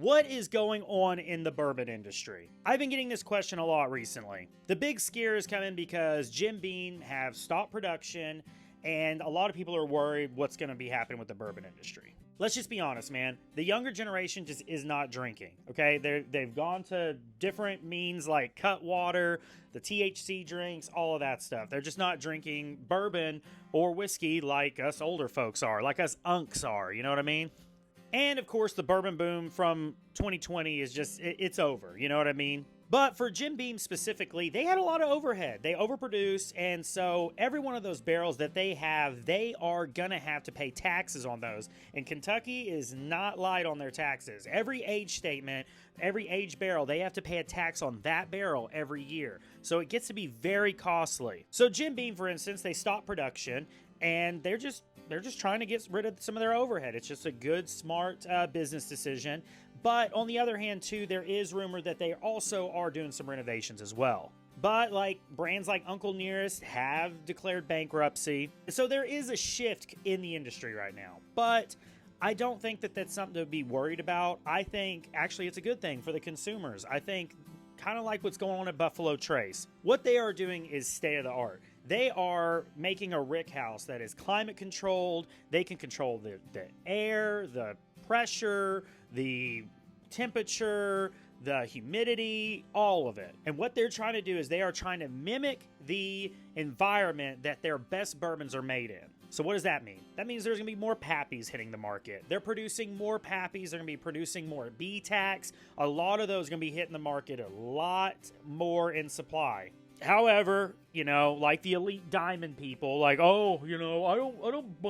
What is going on in the bourbon industry? I've been getting this question a lot recently. The big scare is coming because Jim Beam have stopped production, and a lot of people are worried what's going to be happening with the bourbon industry. Let's just be honest, man. The younger generation just is not drinking, okay? They've gone to different means like Cutwater, the THC drinks, all of that stuff. They're just not drinking bourbon or whiskey like us older folks are, like us unks are, you know what I mean? And of course, the bourbon boom from 2020 is just, it's over, you know what I mean? But for Jim Beam specifically, they had a lot of overhead. They overproduced, and so every one of those barrels that they have, they are gonna have to pay taxes on those. And Kentucky is not light on their taxes. Every age statement, every age barrel, they have to pay a tax on that barrel every year. So it gets to be very costly. So Jim Beam, for instance, they stopped production, and they're just trying to get rid of some of their overhead. It's just a good, smart business decision. But on the other hand, too, there is rumor that they also are doing some renovations as well. But like brands like Uncle Nearest have declared bankruptcy. So there is a shift in the industry right now. But I don't think that that's something to be worried about. I think actually it's a good thing for the consumers. I think kind of like what's going on at Buffalo Trace. What they are doing is state of the art. They are making a rick house that is climate controlled. They can control the air, the pressure, the temperature, the humidity, all of it. And what they're trying to do is they are trying to mimic the environment that their best bourbons are made in. So what does that mean? That means there's going to be more Pappies hitting the market. They're producing more Pappies. They're going to be producing more B-Tacs. A lot of those are going to be hitting the market a lot more in supply. However, you know, like the elite diamond people, like, oh, you know, I don't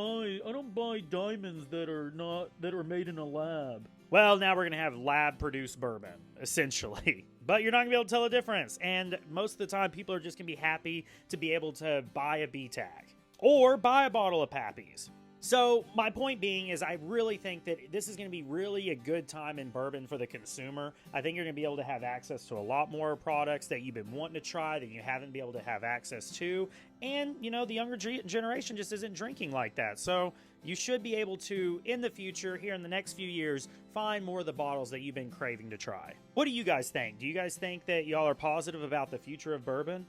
buy diamonds that are made in a lab. Well, now we're gonna have lab-produced bourbon, essentially. But you're not gonna be able to tell the difference. And most of the time, people are just gonna be happy to be able to buy a B-Tac or buy a bottle of Pappies. So my point being is I really think that this is going to be really a good time in bourbon for the consumer. I think you're going to be able to have access to a lot more products that you've been wanting to try that you haven't been able to have access to. And, you know, the younger generation just isn't drinking like that. So you should be able to, in the future, here in the next few years, find more of the bottles that you've been craving to try. What do you guys think? Do you guys think that y'all are positive about the future of bourbon?